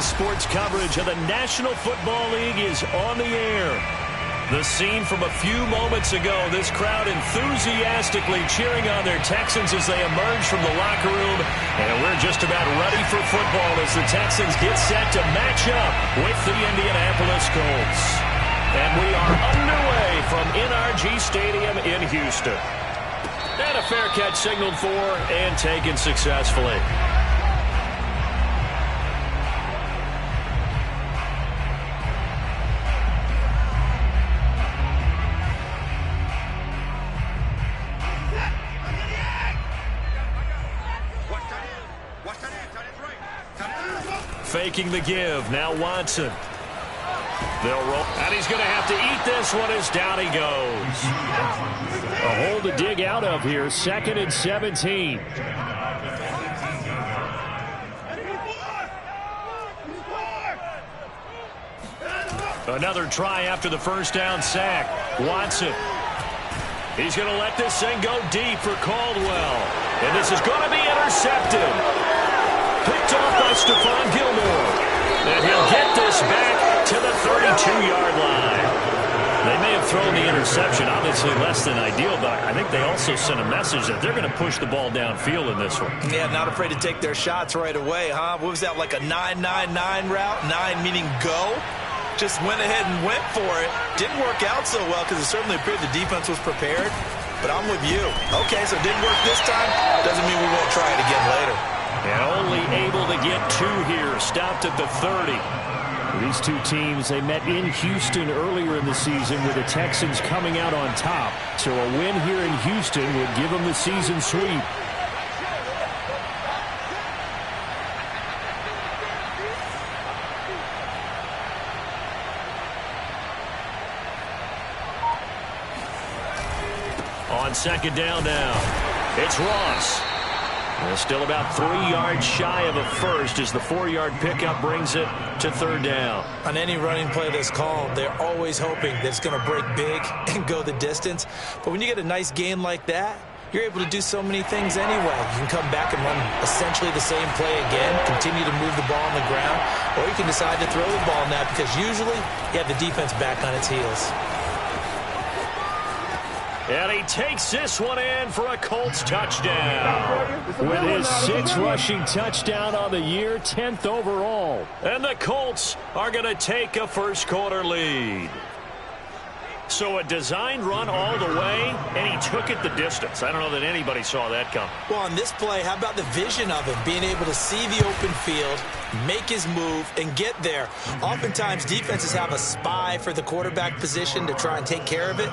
Today's sports coverage of the National Football League is on the air. The scene from a few moments ago, this crowd enthusiastically cheering on their Texans as they emerge from the locker room. And we're just about ready for football as the Texans get set to match up with the Indianapolis Colts. And we are underway from NRG Stadium in Houston. And a fair catch signaled for and taken successfully. Faking the give. Now Watson. They'll roll. And he's going to have to eat this one as down he goes. A hole to dig out of here. 2nd and 17. Another try after the first down sack. Watson. He's going to let this thing go deep for Caldwell. And this is going to be intercepted. Picked off by Stephon Gilmore. And he'll get this back to the 32-yard line. They may have thrown the interception, obviously less than ideal, but I think they also sent a message that they're going to push the ball downfield in this one. Yeah, not afraid to take their shots right away, huh? What was that, like a 9-9-9 route? 9 meaning go? Just went ahead and went for it. Didn't work out so well because it certainly appeared the defense was prepared. But I'm with you. Okay, so it didn't work this time. Doesn't mean we won't try it again later. And only able to get 2 here. Stopped at the 30. These two teams, they met in Houston earlier in the season with the Texans coming out on top. So a win here in Houston would give them the season sweep. On 2nd down now, it's Ross. They're still about 3 yards shy of a first as the 4-yard pickup brings it to 3rd down. On any running play that's called, they're always hoping that it's going to break big and go the distance. But when you get a nice gain like that, you're able to do so many things anyway. You can come back and run essentially the same play again, continue to move the ball on the ground, or you can decide to throw the ball now because usually you have the defense back on its heels. And he takes this one in for a Colts touchdown. With his 6th rushing touchdown on the year, 10th overall. And the Colts are going to take a first-quarter lead. So a designed run all the way, and he took it the distance. I don't know that anybody saw that come. Well, on this play, how about the vision of him? Being able to see the open field, make his move, and get there. Oftentimes, defenses have a spy for the quarterback position to try and take care of it.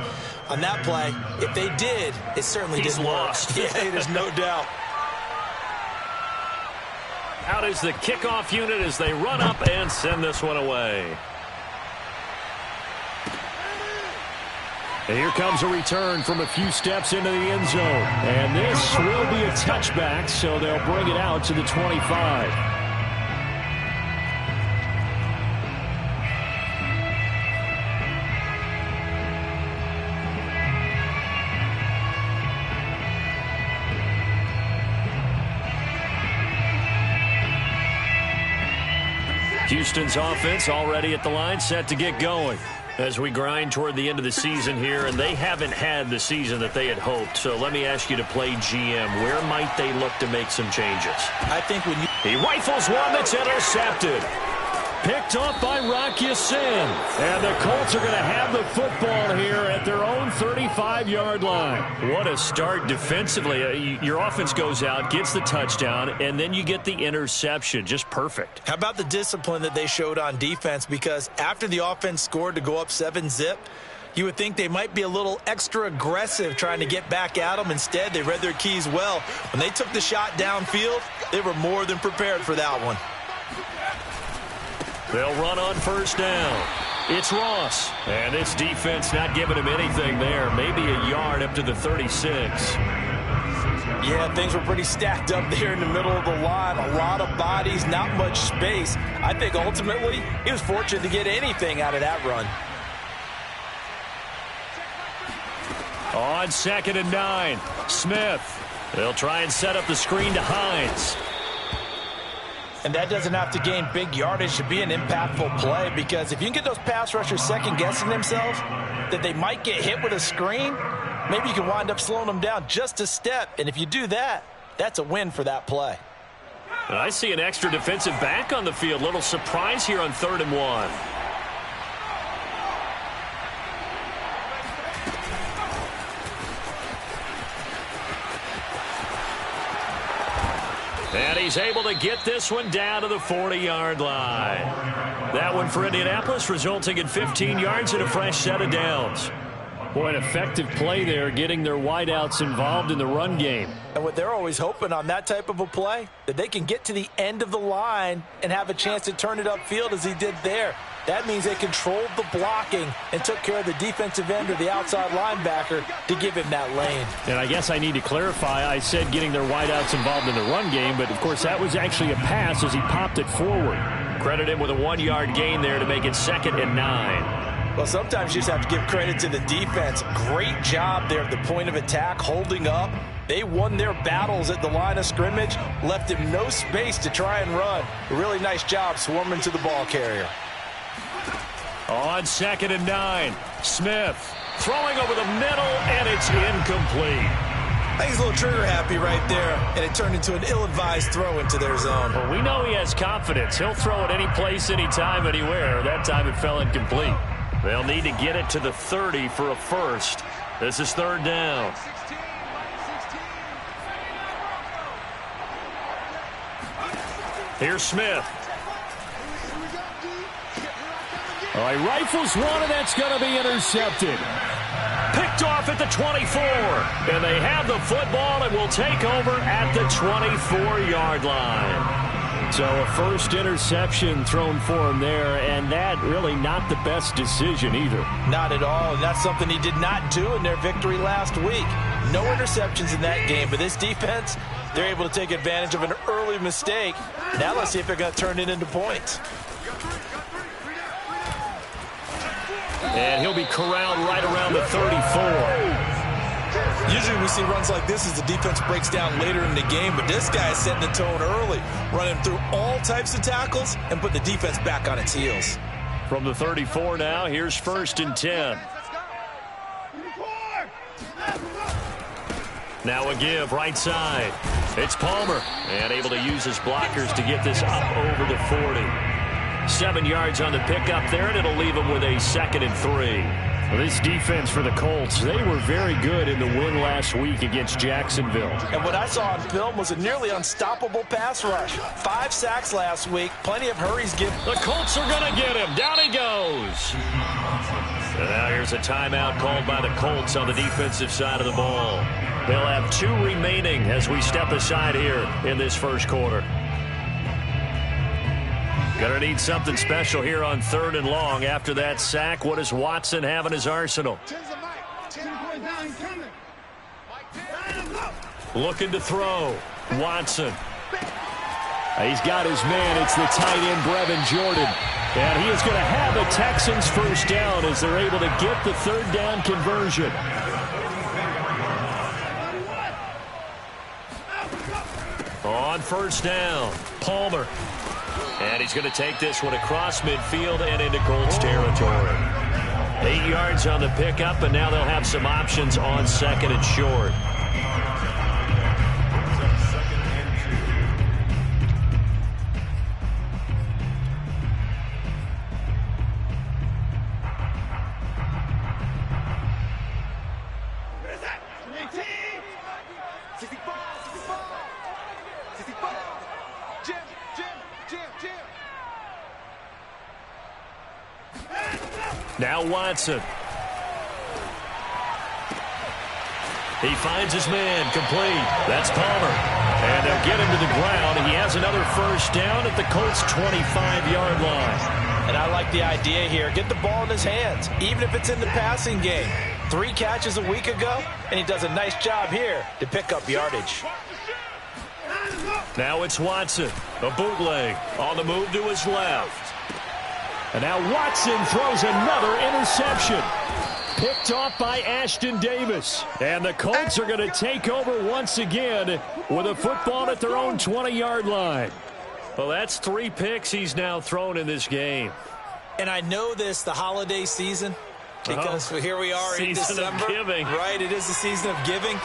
On that play, if they did, it certainly didn't lost. work. Yeah, there's no doubt. Out is the kickoff unit as they run up and send this one away. And here comes a return from a few steps into the end zone. And this will be a touchback, so they'll bring it out to the 25. Houston's offense already at the line, set to get going. As we grind toward the end of the season here, and they haven't had the season that they had hoped. So let me ask you to play GM. Where might they look to make some changes? I think when you... He rifles one that's intercepted. Picked off by Rock Ya-Sin. And the Colts are going to have the football here at their own 35-yard line. What a start defensively. Your offense goes out, gets the touchdown, and then you get the interception. Just perfect. How about the discipline that they showed on defense? Because after the offense scored to go up 7-zip, you would think they might be a little extra aggressive trying to get back at them. Instead, they read their keys well. When they took the shot downfield, they were more than prepared for that one. They'll run on 1st down. It's Ross. And this defense not giving him anything there. Maybe a yard up to the 36. Yeah, things were pretty stacked up there in the middle of the line. A lot of bodies, not much space. I think ultimately he was fortunate to get anything out of that run. On 2nd and 9, Smith. They'll try and set up the screen to Hines. And that doesn't have to gain big yardage to be an impactful play, because if you can get those pass rushers second-guessing themselves that they might get hit with a screen, maybe you can wind up slowing them down just a step. And if you do that, that's a win for that play. And I see an extra defensive back on the field. Little surprise here on 3rd and 1. And he's able to get this one down to the 40-yard line. That one for Indianapolis, resulting in 15 yards and a fresh set of downs. Boy, an effective play there, getting their wideouts involved in the run game. And what they're always hoping on that type of a play, that they can get to the end of the line and have a chance to turn it upfield as he did there. That means they controlled the blocking and took care of the defensive end or the outside linebacker to give him that lane. And I guess I need to clarify, I said getting their wideouts involved in the run game, but of course that was actually a pass as he popped it forward. Credit him with a 1-yard gain there to make it 2nd and 9. Well, sometimes you just have to give credit to the defense. Great job there at the point of attack, holding up. They won their battles at the line of scrimmage, left him no space to try and run. A really nice job swarming to the ball carrier. On 2nd and 9, Smith throwing over the middle, and it's incomplete. I think he's a little trigger happy right there, and it turned into an ill-advised throw into their zone. Well, we know he has confidence. He'll throw it any place, anytime, anywhere. That time it fell incomplete. They'll need to get it to the 30 for a first. This is 3rd down. Here's Smith. All right, rifles one, and that's going to be intercepted. Picked off at the 24. And they have the football and will take over at the 24-yard line. So a first interception thrown for him there, and that really not the best decision either. Not at all, and that's something he did not do in their victory last week. No interceptions in that game, but this defense, they're able to take advantage of an early mistake. Now let's see if they're going to turn it into points. And he'll be corralled right around the 34. Usually we see runs like this as the defense breaks down later in the game, but this guy is setting the tone early, running through all types of tackles and put the defense back on its heels. From the 34 now, here's 1st and 10. Now a give, right side. It's Palmer, and able to use his blockers to get this up over the 40. 7 yards on the pickup there, and it'll leave him with a 2nd and 3. Well, this defense for the Colts, they were very good in the win last week against Jacksonville. And what I saw on film was a nearly unstoppable pass rush. 5 sacks last week, plenty of hurries given. The Colts are going to get him. Down he goes. And now here's a timeout called by the Colts on the defensive side of the ball. They'll have 2 remaining as we step aside here in this first quarter. Gonna need something special here on 3rd and long. After that sack, what does Watson have in his arsenal? Looking to throw. Watson. He's got his man. It's the tight end, Brevin Jordan. And he is going to have the Texans first down as they're able to get the 3rd down conversion. On 1st down, Palmer. And he's going to take this one across midfield and into Colts territory. 8 yards on the pickup, and now they'll have some options on 2nd and short. Now Watson. He finds his man, complete. That's Palmer. And they'll get him to the ground. He has another first down at the Colts' 25-yard line. And I like the idea here. Get the ball in his hands, even if it's in the passing game. 3 catches a week ago, and he does a nice job here to pick up yardage. Now it's Watson, a bootleg, on the move to his left. And now Watson throws another interception. Picked off by Ashton Davis. And the Colts are going to take over once again with a football at their own 20-yard line. Well, that's 3 picks he's now thrown in this game. And I know this, the holiday season, because here we are in December. Of giving. Right, it is the season of giving.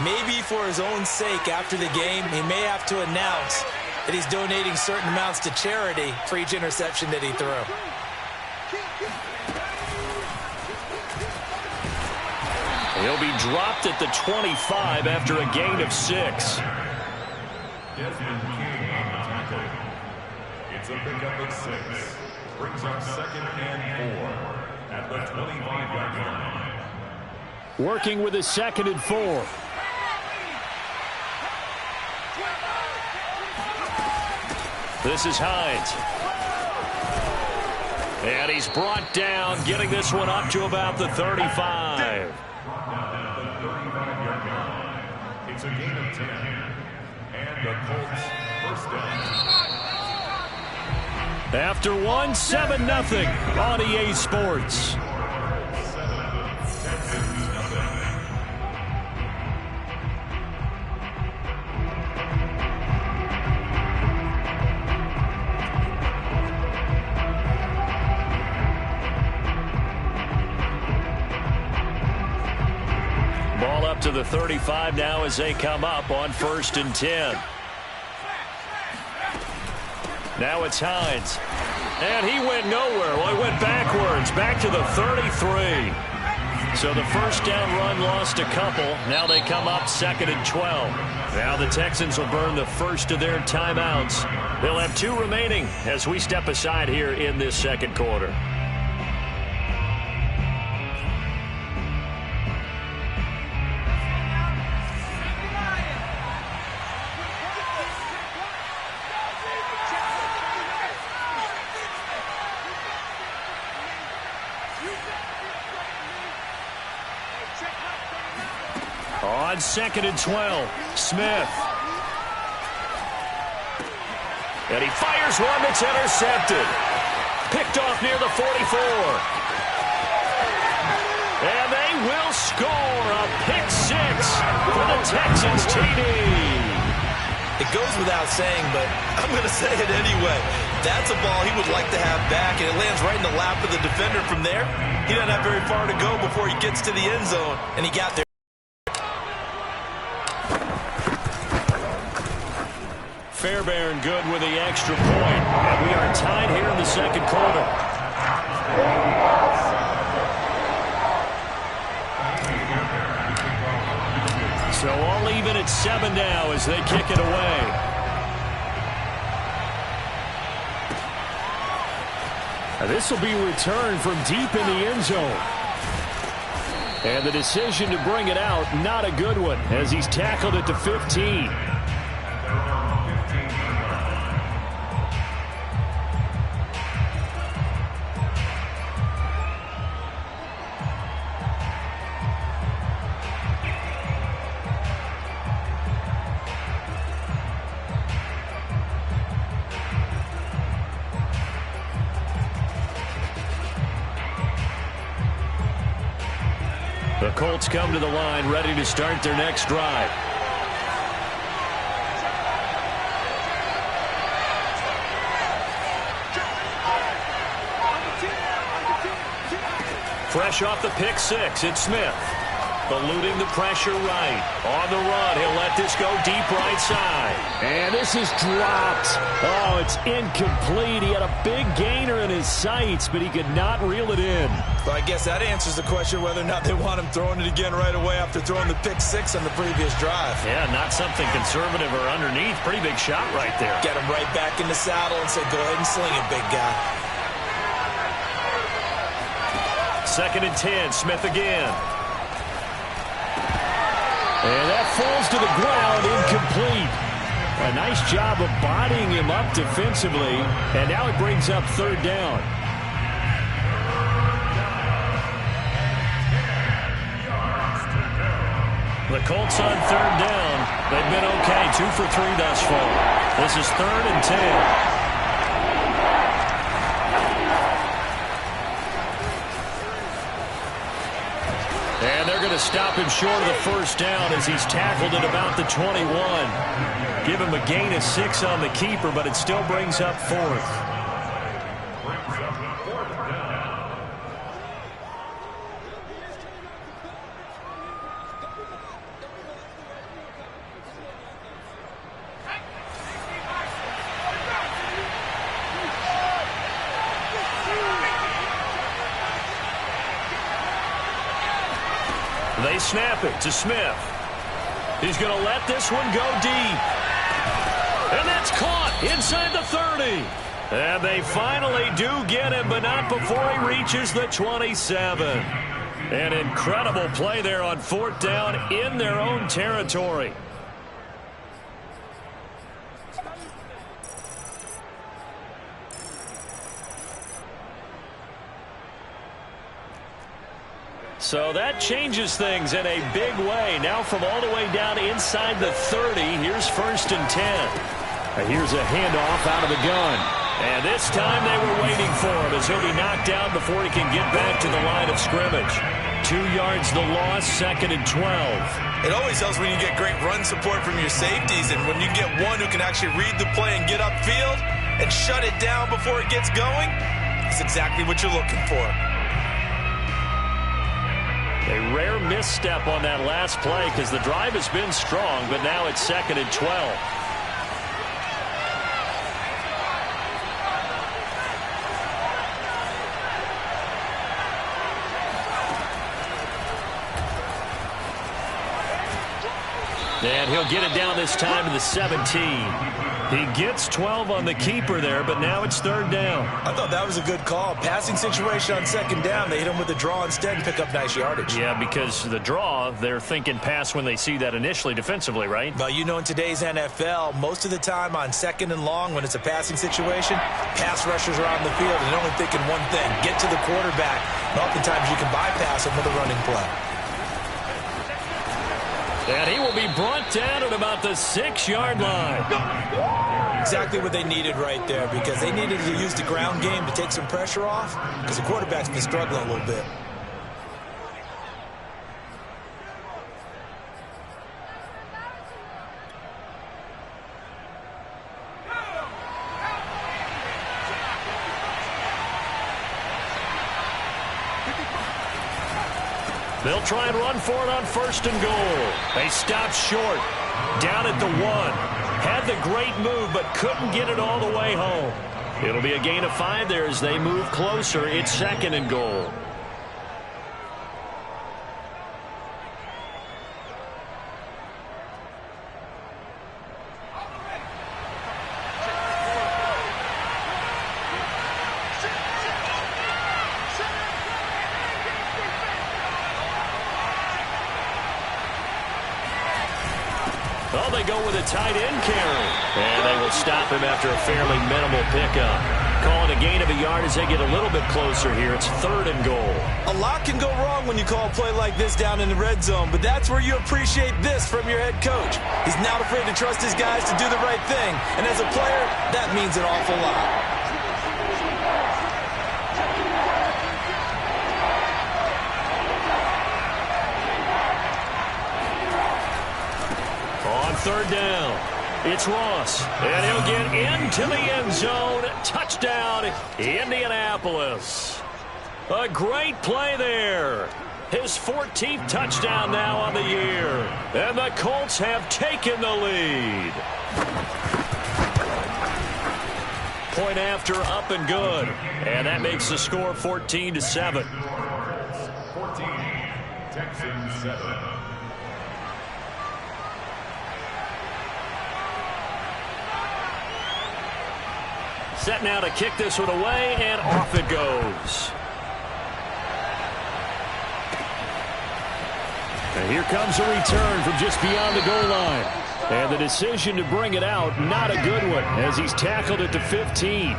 Maybe for his own sake after the game, he may have to announce that he's donating certain amounts to charity for each interception that he threw. He'll be dropped at the 25 after a gain of 6. It's a pickup of 6. Brings up 2nd and 4 at the 25-yard line. Working with his 2nd and 4. This is Hines. And he's brought down, getting this one up to about the 35. It's a gain of 10. And the Colts first down. After 1, 7-0 on EA Sports. Ball up to the 35 now as they come up on 1st and 10. Now it's Hines. And he went nowhere. Well, he went backwards, back to the 33. So the first down run lost a couple. Now they come up 2nd and 12. Now the Texans will burn the first of their timeouts. They'll have 2 remaining as we step aside here in this 2nd quarter. On 2nd and 12, Smith. And he fires one that's intercepted. Picked off near the 44. And they will score a pick 6 for the Texans TD. It goes without saying, but I'm going to say it anyway. That's a ball he would like to have back, and it lands right in the lap of the defender from there. He doesn't have very far to go before he gets to the end zone, and he got there. Fairbairn good with the extra point. And we are tied here in the 2nd quarter. So all even at 7 now as they kick it away. Now this will be returned from deep in the end zone. And the decision to bring it out, not a good one, as he's tackled at the 15. The Colts come to the line, ready to start their next drive. Fresh off the pick 6, it's Smith. Eluding the pressure right. On the run, he'll let this go deep right side. And this is dropped. Oh, it's incomplete. He had a big gainer in his sights, but he could not reel it in. Well, I guess that answers the question whether or not they want him throwing it again right away after throwing the pick 6 on the previous drive. Yeah, not something conservative or underneath. Pretty big shot right there. Get him right back in the saddle and say, go ahead and sling it, big guy. 2nd and 10, Smith again. And that falls to the ground, incomplete. A nice job of bodying him up defensively, and now it brings up 3rd down. The Colts on 3rd down. They've been okay, 2 for 3 thus far. This is 3rd and 10. And they're going to stop him short of the first down as he's tackled at about the 21. Give him a gain of 6 on the keeper, but it still brings up 4th. They snap it to Smith. He's going to let this one go deep. And that's caught inside the 30. And they finally do get him, but not before he reaches the 27. An incredible play there on 4th down in their own territory. So that changes things in a big way. Now from all the way down inside the 30, here's 1st and 10. Here's a handoff out of the gun. And this time they were waiting for him as he'll be knocked down before he can get back to the line of scrimmage. 2 yards the loss, 2nd and 12. It always helps when you get great run support from your safeties, and when you get one who can actually read the play and get upfield and shut it down before it gets going, that's exactly what you're looking for. A rare misstep on that last play because the drive has been strong, but now it's 2nd and 12. And he'll get it down this time to the 17. He gets 12 on the keeper there, but now it's 3rd down. I thought that was a good call. Passing situation on 2nd down. They hit him with the draw instead and pick up nice yardage. Yeah, because the draw, they're thinking pass when they see that initially defensively, right? But you know, in today's NFL, most of the time on 2nd and long, when it's a passing situation, pass rushers are on the field and they're only thinking one thing, get to the quarterback. And oftentimes you can bypass him with a running play. And he will be brought down at about the 6-yard line. Exactly what they needed right there, because they needed to use the ground game to take some pressure off, because the quarterback's been struggling a little bit. They'll try and run for it on 1st and goal. They stop short. Down at the 1. Had the great move, but couldn't get it all the way home. It'll be a gain of 5 there as they move closer. It's 2nd and goal. Oh, they go with a tight end carry. And they will stop him after a fairly minimal pickup. Calling a gain of a yard as they get a little bit closer here. It's 3rd and goal. A lot can go wrong when you call a play like this down in the red zone, but that's where you appreciate this from your head coach. He's not afraid to trust his guys to do the right thing, and as a player, that means an awful lot. On 3rd down, it's Ross, and he'll get into the end zone. Touchdown, Indianapolis. A great play there. His 14th touchdown now on the year. And the Colts have taken the lead. Point after, up and good. And that makes the score 14-7. 14, Texans 7. Set now to kick this one away, and off it goes. And here comes a return from just beyond the goal line. And the decision to bring it out, not a good one, as he's tackled at the 15.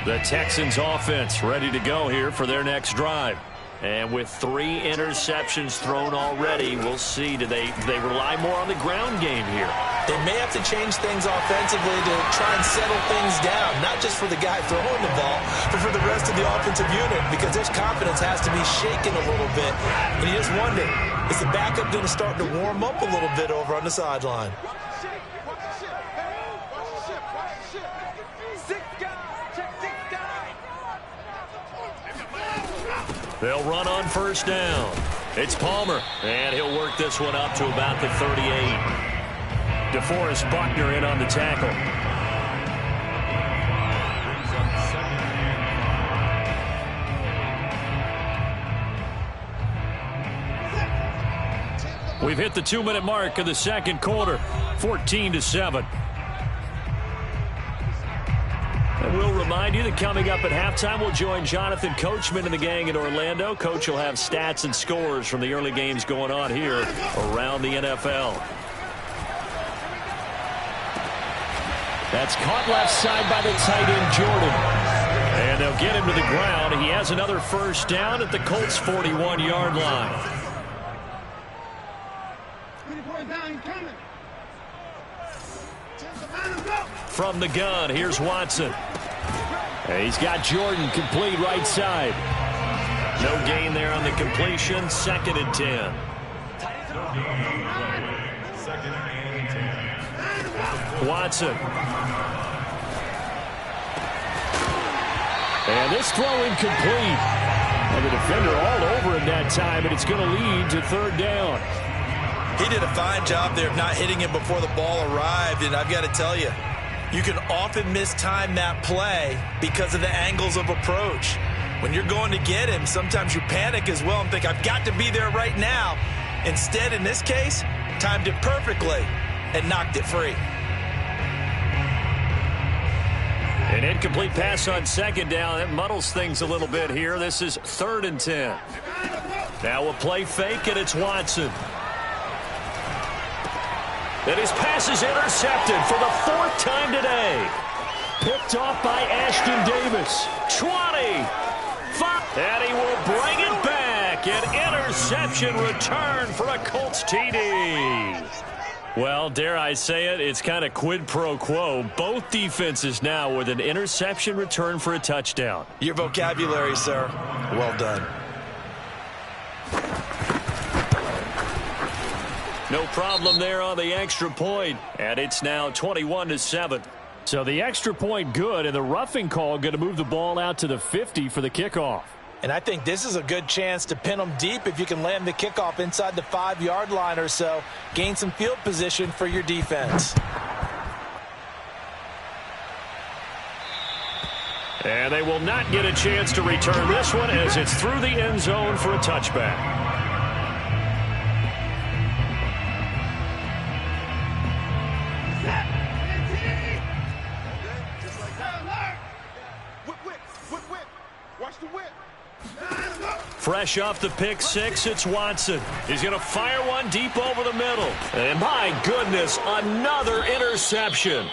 The Texans offense ready to go here for their next drive. And with 3 interceptions thrown already, we'll see. Do they rely more on the ground game here? They may have to change things offensively to try and settle things down, not just for the guy throwing the ball, but for the rest of the offensive unit, because their confidence has to be shaken a little bit. And you just wonder, is the backup going to start to warm up a little bit over on the sideline? They'll run on first down. It's Palmer, and he'll work this one up to about the 38. DeForest Buckner in on the tackle. We've hit the 2-minute mark of the second quarter, 14-7. And we'll remind you that coming up at halftime, we'll join Jonathan Coachman and the gang in Orlando. Coach will have stats and scores from the early games going on here around the NFL. That's caught left side by the tight end, Jordan. And they'll get him to the ground. He has another first down at the Colts' 41-yard line. From the gun, here's Watson. And he's got Jordan complete right side. No gain there on the completion. 2nd and 10. Watson. And this throw incomplete. And the defender all over him that time, and it's going to lead to 3rd down. He did a fine job there of not hitting him before the ball arrived, and I've got to tell you, you can often mistime that play because of the angles of approach. When you're going to get him, sometimes you panic as well and think, I've got to be there right now. Instead, in this case, timed it perfectly and knocked it free. An incomplete pass on 2nd down. That muddles things a little bit here. This is 3rd and 10. Now a play fake, and it's Watson. And his pass is intercepted for the 4th time today. Picked off by Ashton Davis. 20. 5. And he will bring it back. An interception return for a Colts TD. Well, dare I say it, it's kind of quid pro quo. Both defenses now with an interception return for a touchdown. Your vocabulary, sir. Well done. No problem there on the extra point, and it's now 21-7. So the extra point good, and the roughing call going to move the ball out to the 50 for the kickoff. And I think this is a good chance to pin them deep if you can land the kickoff inside the 5-yard line or so. Gain some field position for your defense. And they will not get a chance to return this one as it's through the end zone for a touchback. Fresh off the pick six, it's Watson. He's going to fire one deep over the middle. And my goodness, another interception.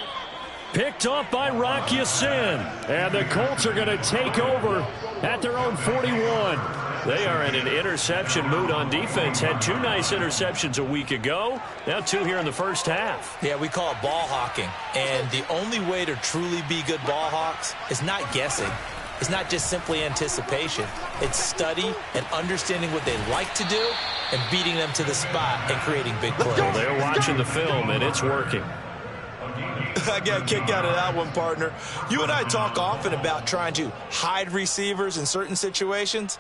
Picked off by Rock Ya-Sin. And the Colts are going to take over at their own 41. They are in an interception mood on defense. Had 2 nice interceptions a week ago. Now 2 here in the first half. Yeah, we call it ball hawking. And the only way to truly be good ball hawks is not guessing. It's not just simply anticipation. It's study and understanding what they like to do and beating them to the spot and creating big plays. Well, they're watching the film, and it's working. I got a kick out of that one, partner. You and I talk often about trying to hide receivers in certain situations,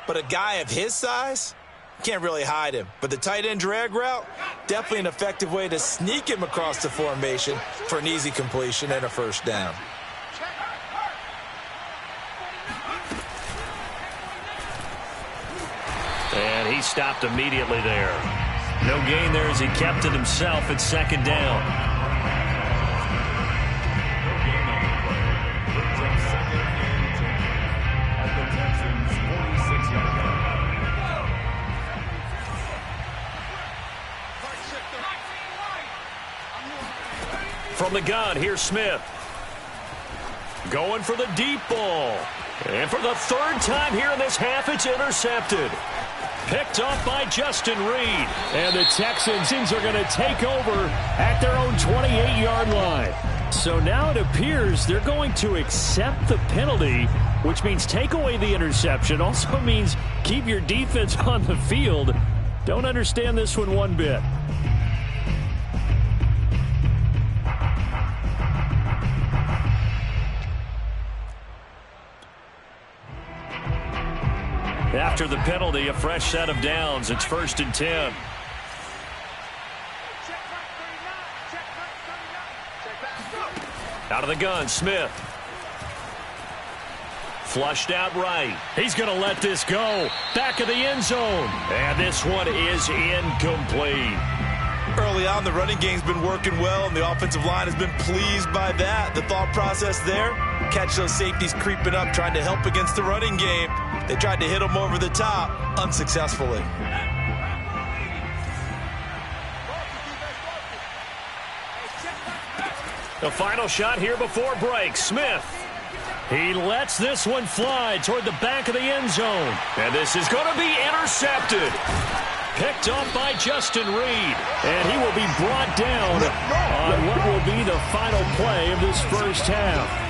but a guy of his size can't really hide him. But the tight end drag route, definitely an effective way to sneak him across the formation for an easy completion and a first down. And he stopped immediately there. No gain there as he kept it himself at 2nd down. From the gun, here's Smith. Going for the deep ball. And for the third time here in this half, it's intercepted. Picked off by Justin Reed. And the Texans are going to take over at their own 28-yard line. So now it appears they're going to accept the penalty, which means take away the interception. Also means keep your defense on the field. Don't understand this one bit. After the penalty, a fresh set of downs. It's 1st and 10. Out of the gun, Smith. Flushed out right. He's going to let this go. Back of the end zone. And this one is incomplete. Early on, the running game's been working well, and the offensive line has been pleased by that. The thought process there, catch those safeties creeping up, trying to help against the running game. They tried to hit them over the top, unsuccessfully. The final shot here before break. Smith. He lets this one fly toward the back of the end zone. And this is going to be intercepted. Picked off by Justin Reed. And he will be brought down on what will be the final play of this first half.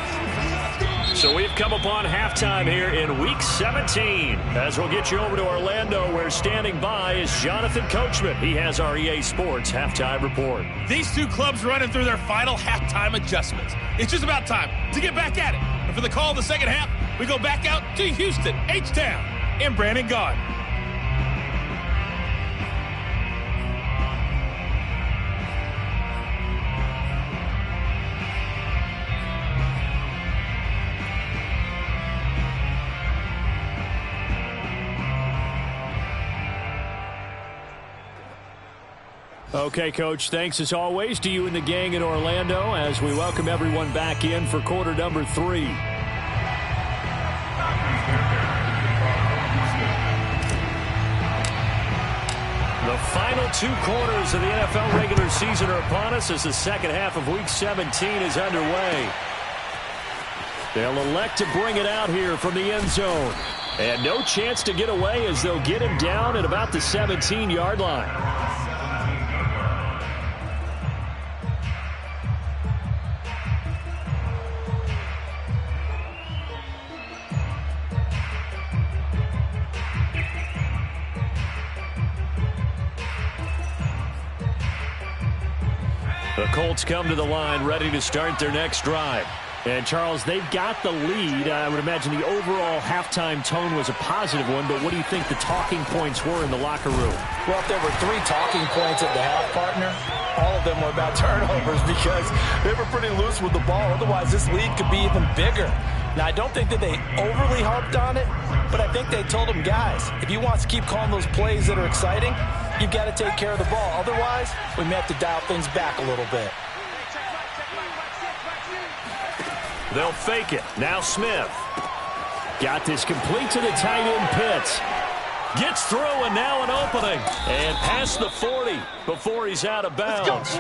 So we've come upon halftime here in Week 17. As we'll get you over to Orlando, where standing by is Jonathan Coachman. He has our EA Sports halftime report. These two clubs running through their final halftime adjustments. It's just about time to get back at it. And for the call of the second half, we go back out to Houston, H-Town, and Brandon Gaudin. Okay, Coach, thanks as always to you and the gang in Orlando as we welcome everyone back in for quarter number 3. The final 2 quarters of the NFL regular season are upon us as the second half of Week 17 is underway. They'll elect to bring it out here from the end zone. And no chance to get away as they'll get him down at about the 17-yard line. The Colts come to the line ready to start their next drive. And, Charles, they've got the lead. I would imagine the overall halftime tone was a positive one, but what do you think the talking points were in the locker room? Well, if there were 3 talking points at the half, partner, all of them were about turnovers because they were pretty loose with the ball. Otherwise, this lead could be even bigger. Now, I don't think that they overly harped on it, but I think they told them, guys, if you want to keep calling those plays that are exciting, you've got to take care of the ball. Otherwise, we may have to dial things back a little bit. They'll fake it. Now Smith. Got this complete to the tight end Pitts. Gets through and now an opening. And past the 40 before he's out of bounds.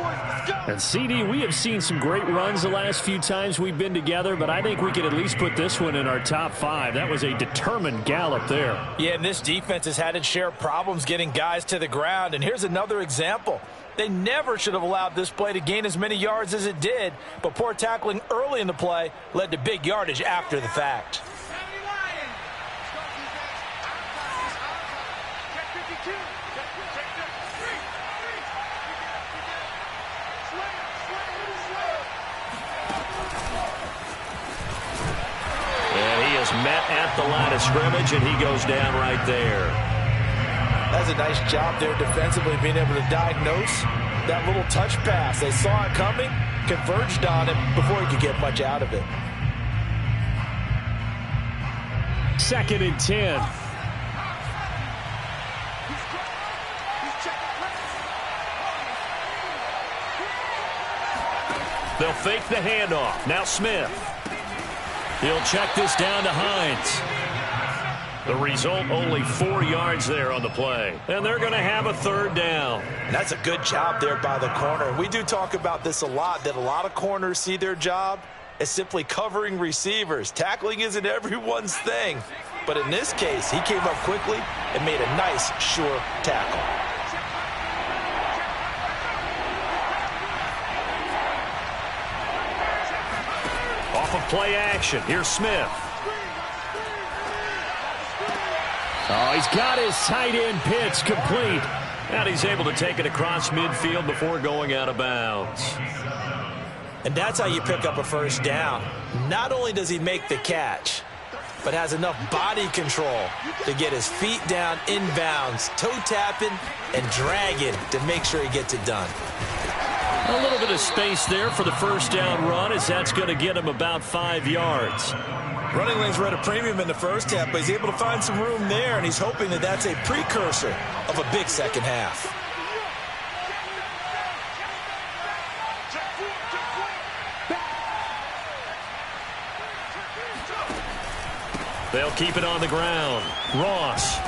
And CD, we have seen some great runs the last few times we've been together, but I think we could at least put this one in our top 5. That was a determined gallop there. Yeah, and this defense has had its share of problems getting guys to the ground. And here's another example. They never should have allowed this play to gain as many yards as it did, but poor tackling early in the play led to big yardage after the fact. And he is met at the line of scrimmage, and he goes down right there. That's a nice job there defensively, being able to diagnose that little touch pass. They saw it coming, converged on it before he could get much out of it. 2nd and 10. They'll fake the handoff. Now Smith. He'll check this down to Hines. The result, only 4 yards there on the play. And they're going to have a 3rd down. That's a good job there by the corner. We do talk about this a lot, that a lot of corners see their job is simply covering receivers. Tackling isn't everyone's thing. But in this case, he came up quickly and made a nice, sure tackle. Off of play action, here's Smith. Oh, he's got his tight end pitch complete. And he's able to take it across midfield before going out of bounds. And that's how you pick up a first down. Not only does he make the catch, but has enough body control to get his feet down inbounds, toe tapping and dragging to make sure he gets it done. A little bit of space there for the first down run, as that's going to get him about 5 yards. Running lanes were at a premium in the first half, but he's able to find some room there, and he's hoping that that's a precursor of a big second half. They'll keep it on the ground. Ross.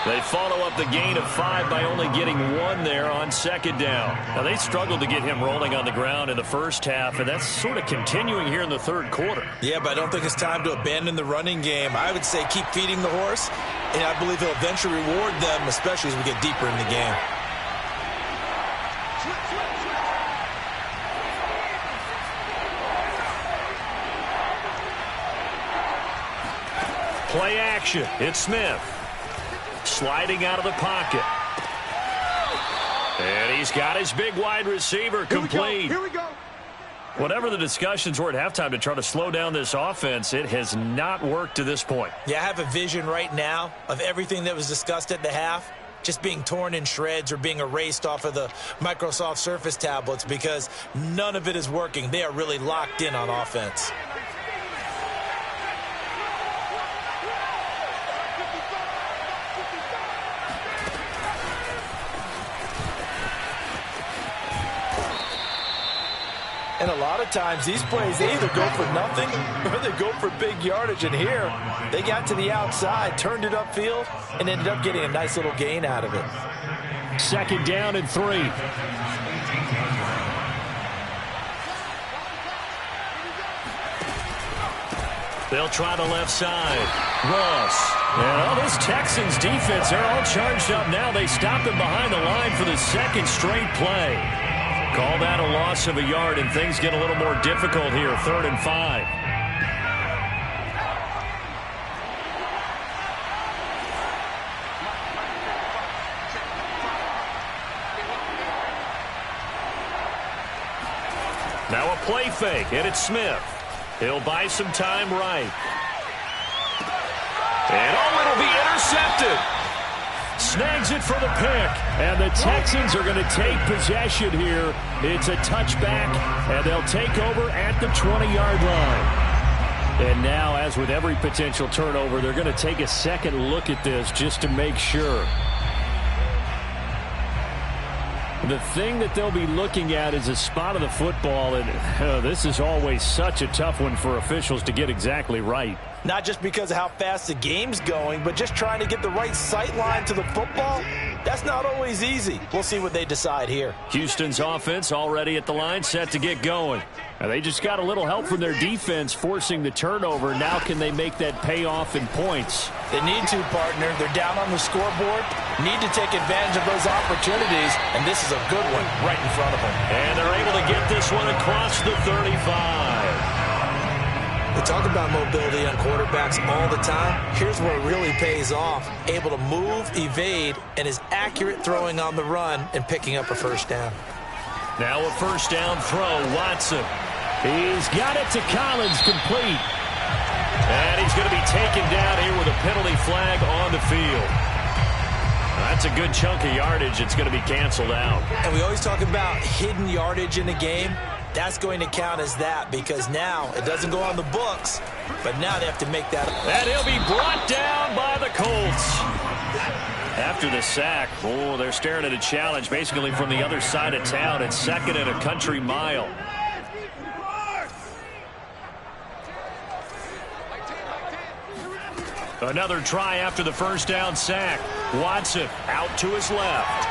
They follow up the gain of 5 by only getting 1 there on second down. Now, they struggled to get him rolling on the ground in the first half, and that's sort of continuing here in the third quarter. Yeah, but I don't think it's time to abandon the running game. I would say keep feeding the horse, and I believe he'll eventually reward them, especially as we get deeper in the game. Play action. It's Smith. Sliding out of the pocket. And he's got his big wide receiver complete. Here we go. Whatever the discussions were at halftime to try to slow down this offense, it has not worked to this point. Yeah, I have a vision right now of everything that was discussed at the half just being torn in shreds or being erased off of the Microsoft Surface tablets because none of it is working. They are really locked in on offense. And a lot of times these plays, they either go for nothing or they go for big yardage. And here, they got to the outside, turned it upfield, and ended up getting a nice little gain out of it. Second down and 3. They'll try the left side. Ross. And this Texans defense, they're all charged up now. They stopped him behind the line for the second straight play. Call that a loss of a yard, and things get a little more difficult here. 3rd and 5. Now a play fake, and it's Smith. He'll buy some time right. And it'll be intercepted. Snags it for the pick, and the Texans are going to take possession here. It's a touchback, and they'll take over at the 20-yard line. And now, as with every potential turnover, they're going to take a second look at this just to make sure. The thing that they'll be looking at is a spot of the football, and this is always such a tough one for officials to get exactly right. Not just because of how fast the game's going, but just trying to get the right sight line to the football. That's not always easy. We'll see what they decide here. Houston's offense already at the line, set to get going. Now, they just got a little help from their defense forcing the turnover. Now can they make that pay off in points? They need to, partner. They're down on the scoreboard. Need to take advantage of those opportunities, and this is a good one right in front of them. And they're able to get this one across the 35. We talk about mobility on quarterbacks all the time. Here's where it really pays off. Able to move, evade, and is accurate throwing on the run and picking up a first down. Now a first down throw, Watson. He's got it to Collins, complete. And he's going to be taken down here with a penalty flag on the field. That's a good chunk of yardage. It's going to be canceled out. And we always talk about hidden yardage in a game. That's going to count as that because now it doesn't go on the books, but now they have to make that. And he'll be brought down by the Colts. After the sack, they're staring at a challenge basically from the other side of town. It's 2nd and a country mile. Another try after the first down sack. Watson out to his left.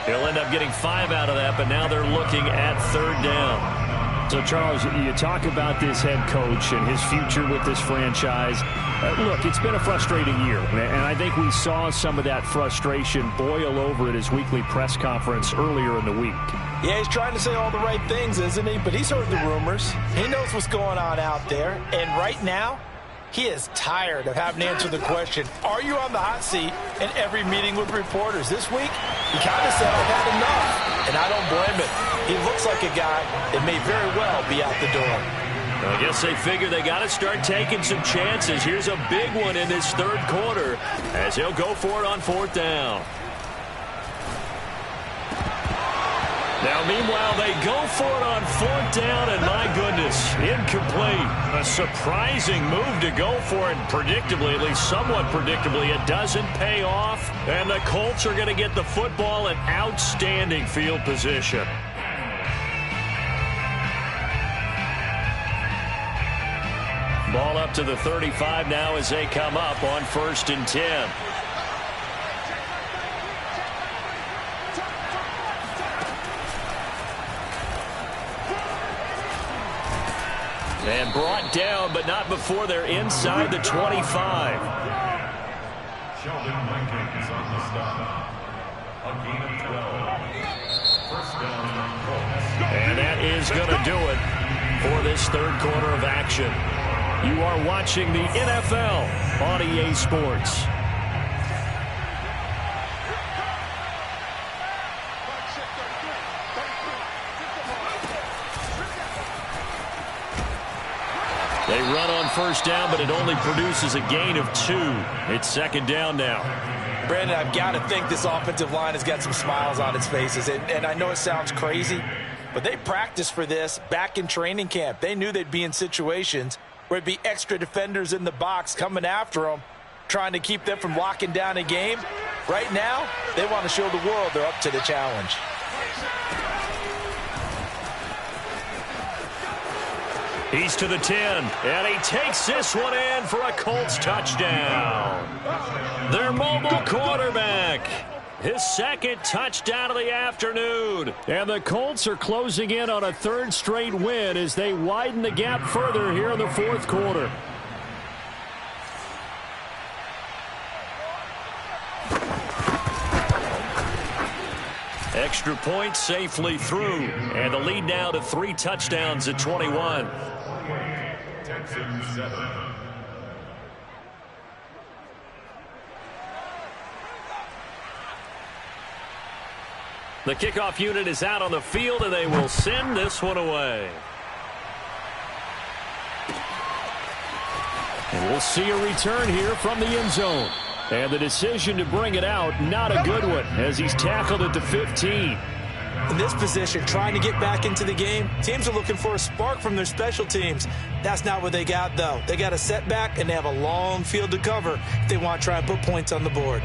He'll end up getting 5 out of that, but now they're looking at 3rd down. So, Charles, you talk about this head coach and his future with this franchise. Look, it's been a frustrating year, and I think we saw some of that frustration boil over at his weekly press conference earlier in the week. Yeah, he's trying to say all the right things, isn't he? But he's heard the rumors. He knows what's going on out there. And right now, he is tired of having to answer the question, are you on the hot seat in every meeting with reporters? This week, he kind of said, I've had enough. And I don't blame him. He looks like a guy that may very well be out the door. I guess they figure they got to start taking some chances. Here's a big one in this 3rd quarter as he'll go for it on 4th down. Now, meanwhile, they go for it on 4th down, and my goodness, incomplete. A surprising move to go for it, predictably, at least somewhat predictably. It doesn't pay off, and the Colts are going to get the football in outstanding field position. Ball up to the 35 now as they come up on 1st and 10. And brought down, but not before they're inside the 25. Sheldon Rankins on the stop. A gain of 12. First down, Colts. And that is going to do it for this 3rd quarter of action. You are watching the NFL on EA Sports. They run on 1st down, but it only produces a gain of 2. It's 2nd down now. Brandon, I've got to think this offensive line has got some smiles on its faces. And I know it sounds crazy, but they practiced for this back in training camp. They knew they'd be in situations where it'd be extra defenders in the box coming after them, trying to keep them from locking down a game. Right now, they want to show the world they're up to the challenge. He's to the 10, and he takes this one in for a Colts touchdown. Their mobile quarterback, his 2nd touchdown of the afternoon. And the Colts are closing in on a 3rd straight win as they widen the gap further here in the 4th quarter. Extra point safely through, and the lead now to 3 touchdowns at 21. Texans 7. The kickoff unit is out on the field, and they will send this one away. And we'll see a return here from the end zone. And the decision to bring it out, not a good one, as he's tackled at the 15. In this position, trying to get back into the game, teams are looking for a spark from their special teams. That's not what they got, though. They got a setback, and they have a long field to cover if they want to try and put points on the board.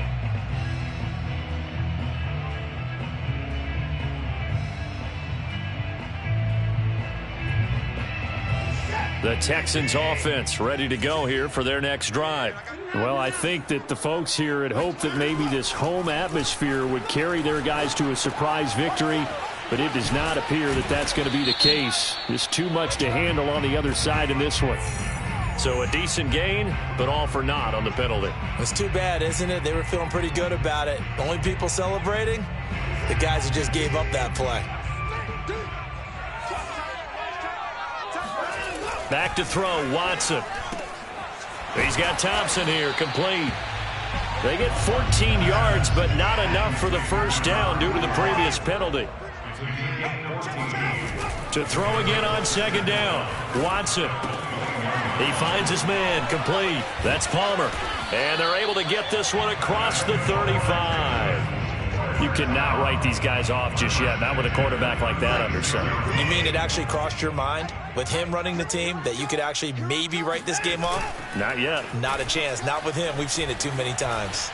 The Texans offense ready to go here for their next drive. Well, I think that the folks here had hoped that maybe this home atmosphere would carry their guys to a surprise victory, but it does not appear that that's going to be the case. There's too much to handle on the other side in this one. So a decent gain, but all for naught on the penalty. It's too bad, isn't it? They were feeling pretty good about it. The only people celebrating, the guys who just gave up that play. Back to throw, Watson. He's got Thompson here, complete. They get 14 yards, but not enough for the first down due to the previous penalty. To throw again on 2nd down, Watson. He finds his man, complete. That's Palmer. And they're able to get this one across the 35. You cannot write these guys off just yet, not with a quarterback like that under center. You mean it actually crossed your mind with him running the team that you could actually maybe write this game off? Not yet. Not a chance. Not with him. We've seen it too many times.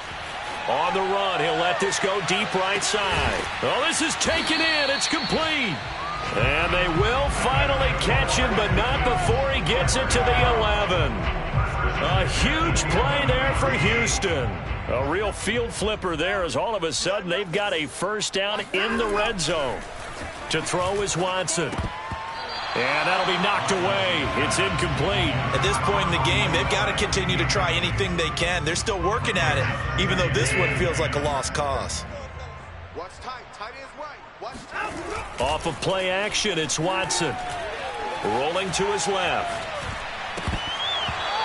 On the run, he'll let this go deep right side. Oh, this is taken in. It's complete. And they will finally catch him, but not before he gets it to the 11. A huge play there for Houston. A real field flipper there as all of a sudden they've got a first down in the red zone. To throw is Watson. And that'll be knocked away. It's incomplete. At this point in the game, they've got to continue to try anything they can. They're still working at it, even though this one feels like a lost cause. Watch tight. Tight ends right. Watch tight. Off of play action, it's Watson. Rolling to his left.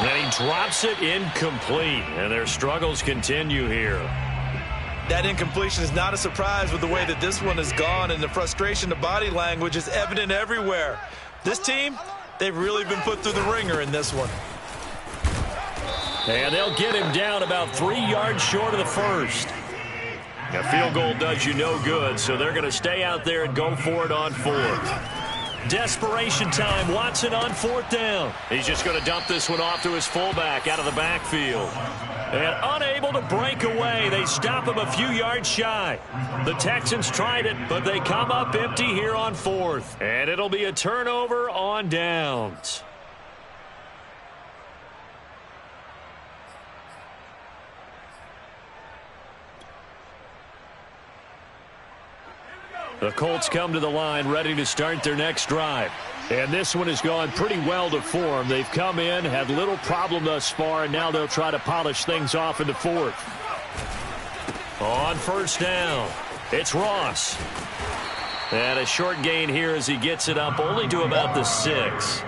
And he drops it incomplete. And their struggles continue here. That incompletion is not a surprise with the way that this one has gone, and the frustration, the body language is evident everywhere. This team, they've really been put through the ringer in this one. And they'll get him down about 3 yards short of the first. A field goal does you no good, so they're going to stay out there and go for it on fourth. Desperation time. Watson on fourth down. He's just going to dump this one off to his fullback out of the backfield. And unable to break away, they stop him a few yards shy. The Texans tried it, but they come up empty here on fourth. And it'll be a turnover on downs. The Colts come to the line ready to start their next drive. And this one has gone pretty well to form. They've come in, had little problem thus far, and now they'll try to polish things off in the fourth. On first down, it's Ross. And a short gain here as he gets it up only to about the 6.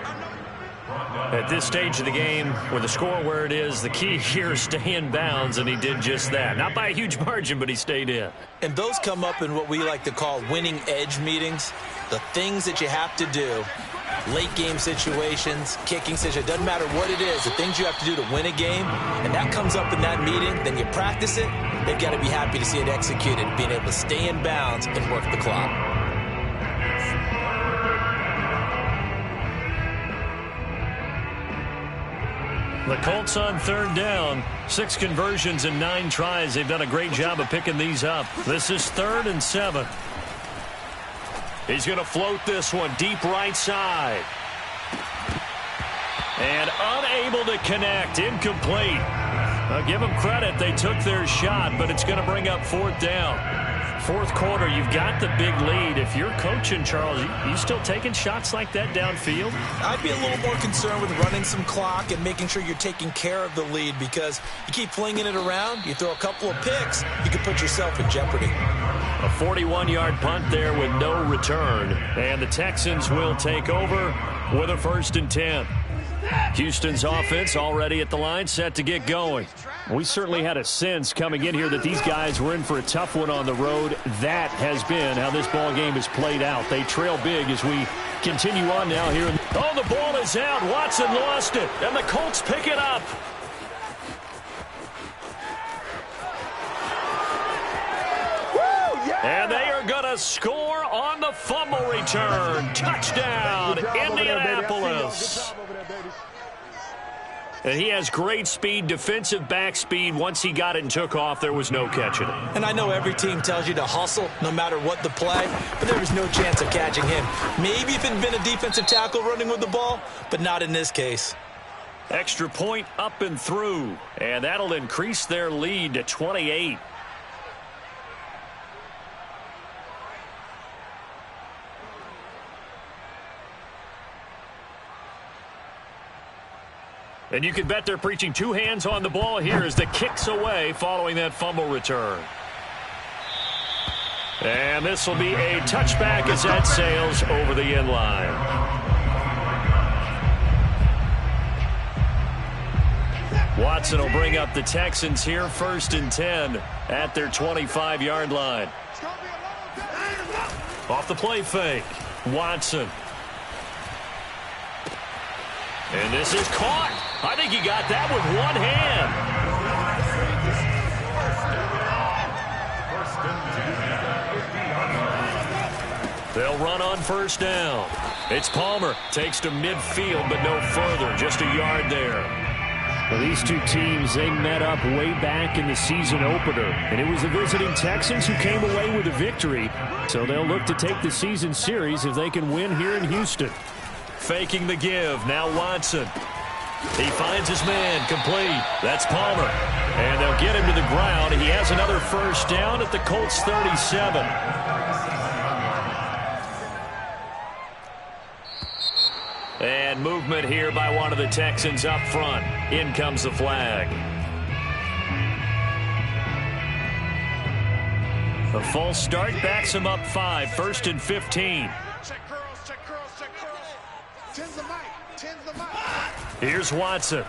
At this stage of the game, with the score where it is, the key here is stay in bounds, and he did just that. Not by a huge margin, but he stayed in. And those come up in what we like to call winning edge meetings. The things that you have to do, late game situations, kicking situations, doesn't matter what it is, the things you have to do to win a game, and that comes up in that meeting, then you practice it, they've got to be happy to see it executed, being able to stay in bounds and work the clock. The Colts on third down. 6 conversions and 9 tries. They've done a great job of picking these up. This is 3rd and 7. He's going to float this one deep right side. And unable to connect. Incomplete. I'll give them credit. They took their shot, but it's going to bring up 4th down. Fourth quarter, you've got the big lead. If you're coaching, Charles, you still taking shots like that downfield? I'd be a little more concerned with running some clock and making sure you're taking care of the lead, because you keep flinging it around, you throw a couple of picks, you can put yourself in jeopardy. A 41-yard punt there with no return. And the Texans will take over with a 1st and 10. Houston's offense already at the line, set to get going. We certainly had a sense coming in here that these guys were in for a tough one on the road. That has been how this ball game has played out. They trail big as we continue on now here. Oh, the ball is out. Watson lost it, and the Colts pick it up. And they are going to score on the fumble return. Touchdown, Indianapolis. And he has great speed, defensive back speed. Once he got it and took off, there was no catching it. And I know every team tells you to hustle no matter what the play, but there was no chance of catching him. Maybe if it had been a defensive tackle running with the ball, but not in this case. Extra point up and through, and that'll increase their lead to 28. And you can bet they're preaching 2 hands on the ball here as the kick's away following that fumble return. And this will be a touchback as that sails over the end line. Watson will bring up the Texans here, 1st and 10 at their 25-yard line. Off the play fake, Watson. And this is caught. I think he got that with one hand. They'll run on 1st down. It's Palmer. Takes to midfield, but no further. Just a yard there. Well, these two teams, they met up way back in the season opener. And it was the visiting Texans who came away with a victory. So they'll look to take the season series if they can win here in Houston. Faking the give. Now Watson. He finds his man, complete. That's Palmer. And they'll get him to the ground. He has another first down at the Colts 37. And movement here by one of the Texans up front. In comes the flag. A false start backs him up 5, 1st and 15. Check curls, check curls, check curls. Tens the mic, tens the mic. Here's Watson.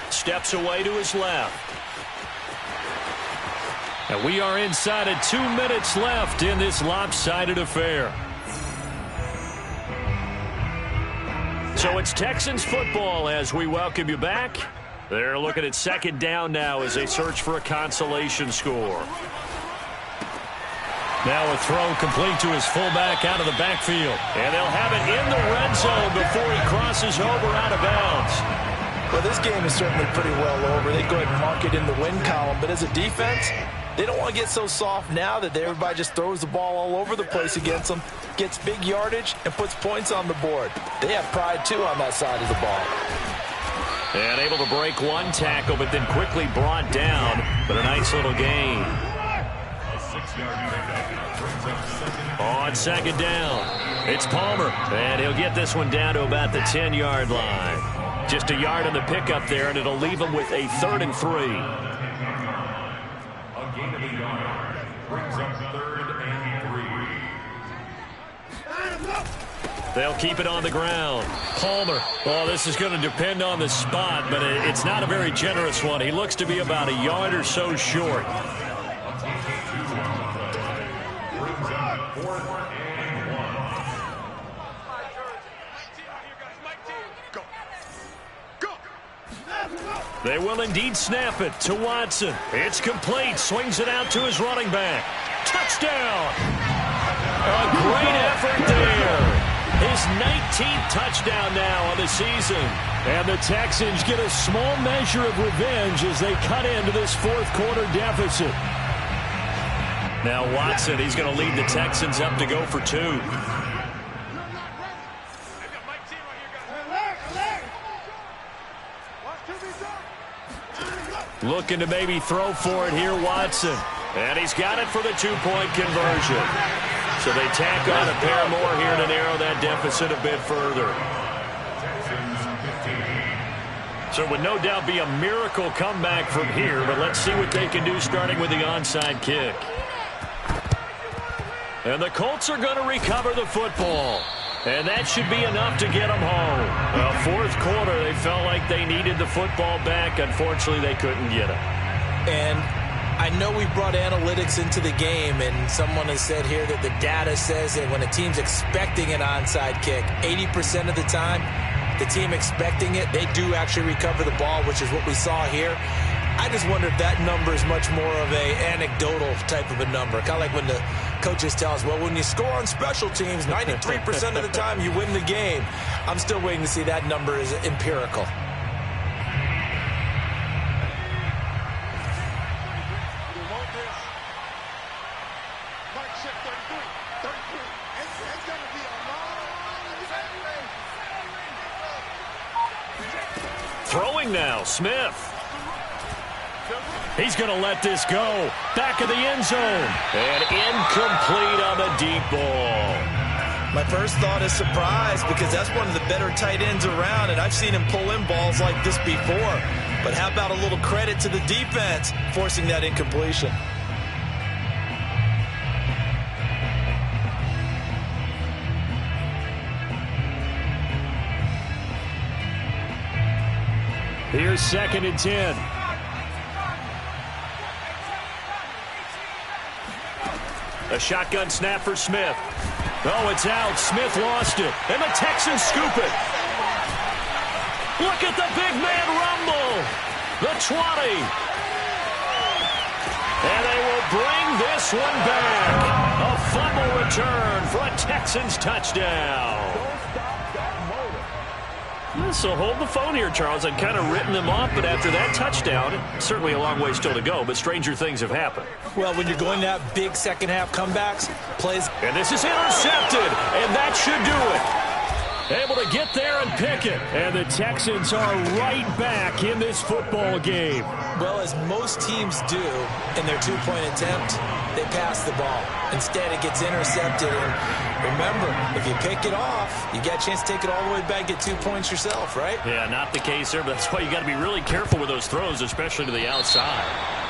Steps away to his left. And we are inside of 2 minutes left in this lopsided affair. So it's Texans football as we welcome you back. They're looking at second down now as they search for a consolation score. Now a throw complete to his fullback out of the backfield. And they'll have it in the red zone before he crosses over out of bounds. Well, this game is certainly pretty well over. They go ahead and mark it in the win column. But as a defense, they don't want to get so soft now that everybody just throws the ball all over the place against them, gets big yardage, and puts points on the board. They have pride, too, on that side of the ball. And able to break one tackle, but then quickly brought down. But a nice little gain. On second down, it's Palmer. And he'll get this one down to about the 10-yard line. Just a yard on the pickup there, and it'll leave him with a 3rd and 3. A gain of a yard brings up 3rd and 3. They'll keep it on the ground. Palmer. Well, this is going to depend on the spot, but it's not a very generous one. He looks to be about a yard or so short. They will indeed snap it to Watson. It's complete. Swings it out to his running back. Touchdown! A great effort there. His 19th touchdown now on the season. And the Texans get a small measure of revenge as they cut into this 4th quarter deficit. Now Watson, he's going to lead the Texans up to go for 2. Looking to maybe throw for it here, Watson. And he's got it for the 2-point conversion. So they tack on a pair more here to narrow that deficit a bit further. So it would no doubt be a miracle comeback from here, but let's see what they can do starting with the onside kick. And the Colts are going to recover the football. And that should be enough to get them home. Well, 4th quarter, they felt like they needed the football back. Unfortunately, they couldn't get it. And I know we brought analytics into the game, and someone has said here that the data says that when a team's expecting an onside kick, 80% of the time, the team expecting it, they do actually recover the ball, which is what we saw here. I just wonder if that number is much more of a anecdotal type of a number. Kind of like when the coaches tell us, well, when you score on special teams, 93% of the time you win the game. I'm still waiting to see that number is empirical. Throwing now, Smith. He's going to let this go. Back of the end zone. And incomplete on the deep ball. My first thought is surprise because that's one of the better tight ends around, and I've seen him pull in balls like this before. But how about a little credit to the defense forcing that incompletion? Here's 2nd and 10. A shotgun snap for Smith. Oh, it's out. Smith lost it. And the Texans scoop it. Look at the big man rumble. The 20. And they will bring this one back. A fumble return for a Texans touchdown. So hold the phone here, Charles. I'd kind of written them off, but after that touchdown, certainly a long way still to go, but stranger things have happened. Well, when you're going to have big second-half comebacks, plays... And this is intercepted, and that should do it. able to get there and pick it. And the Texans are right back in this football game. Well, as most teams do in their two-point attempt, they pass the ball. Instead, it gets intercepted. And remember, if you pick it off, you got a chance to take it all the way back, get 2 points yourself, right? Yeah, not the case there, but that's why you got to be really careful with those throws, especially to the outside.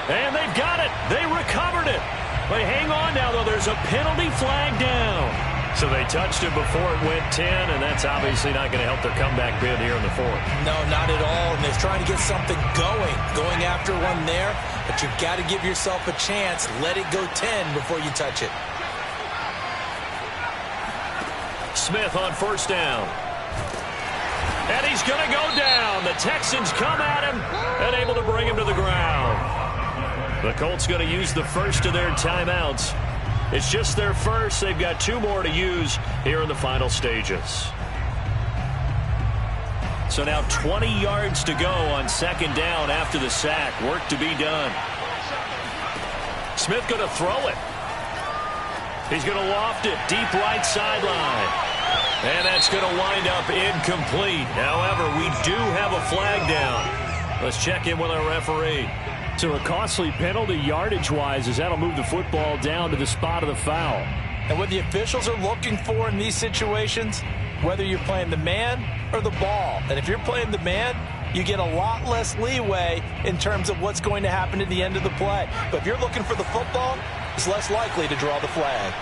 And they've got it. They recovered it. But hang on now, though. There's a penalty flag down. So they touched it before it went 10, and that's obviously not going to help their comeback bid here in the fourth. No, not at all. And they're trying to get something going after one there. But you've got to give yourself a chance. Let it go 10 before you touch it. Smith on first down. And he's going to go down. The Texans come at him and able to bring him to the ground. The Colts going to use the first of their timeouts. It's just their first. They've got 2 more to use here in the final stages. So now 20 yards to go on second down after the sack. Work to be done. Smith going to throw it. He's going to loft it deep right sideline. And that's going to wind up incomplete. However, we do have a flag down. Let's check in with our referee. So a costly penalty yardage-wise, as that'll move the football down to the spot of the foul. And what the officials are looking for in these situations, whether you're playing the man or the ball. And if you're playing the man, you get a lot less leeway in terms of what's going to happen at the end of the play. But if you're looking for the football, it's less likely to draw the flag.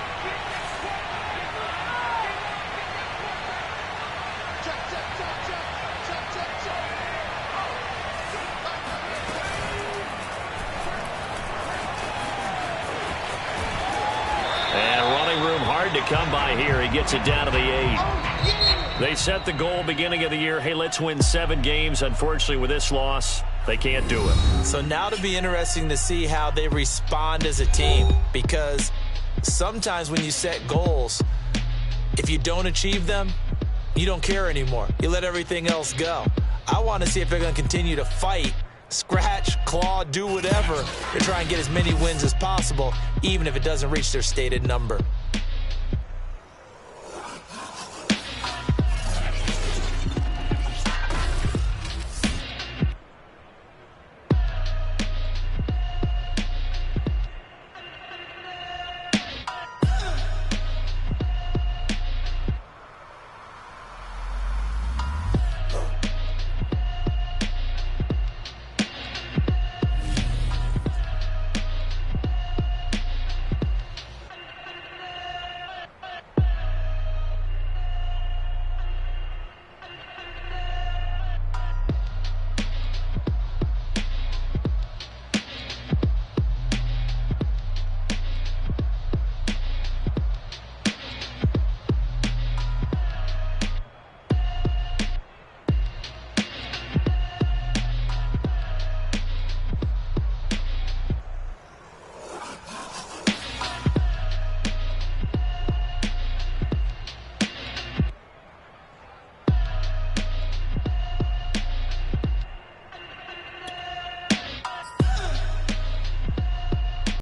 To come by here. He gets it down to the 8. They set the goal beginning of the year. Hey, let's win 7 games. Unfortunately, with this loss, they can't do it. So now to be interesting to see how they respond as a team, because sometimes when you set goals, if you don't achieve them, you don't care anymore. You let everything else go. I want to see if they're going to continue to fight, scratch, claw, do whatever to try and get as many wins as possible, even if it doesn't reach their stated number.